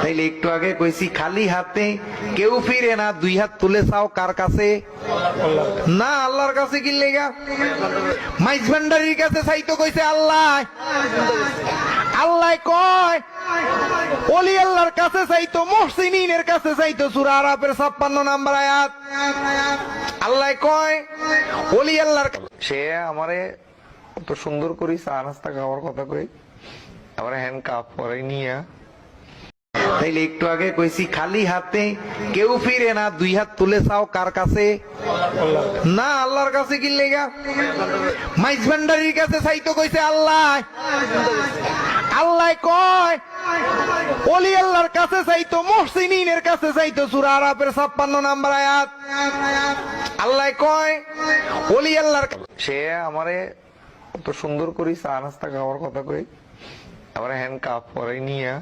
তাইলে একটু আগে কইছি খালি হাতে কেউ ফিরে না, দুই হাত তুলে চাও কার কাছে? না, আল্লাহর কাছে। কি লেগা? মাইজ ভান্ডারির কাছে চাইতো কইছে আল্লাহ। আল্লাহ কয় ওলি আল্লাহর কাছে চাইতো, মুহসিনের কাছে চাইতো। সূরা আরাফের 56 নম্বর আয়াত। আল্লাহ কয় ওলি আল্লাহর। সে আমারে কত সুন্দর করে চা নাস্তা খাওয়ার কথা কই, আমার হ্যান্ড কাপ পরে নিয়ে। তাইলে একটু আগে কইছি খালি হাতে কেউ ফিরে না, দুই হাত তুলে চাও কার কাছে? না, আল্লাহর কাছে। কি লেগা? মাইজ ভান্ডারির কাছে চাইতো কইছে আল্লাহ। আল্লাহ কয় ওলি আল্লাহর কাছে চাইতো, মুহসিনের কাছে চাইতো। সূরা আরাফের 56 নম্বর আয়াত। আল্লাহ কয় ওলি আল্লাহর। সে আমারে কত সুন্দর করে চা নাস্তা খাওয়ার কথা কই, আমার হ্যান্ড কাপ পরে নিয়ে।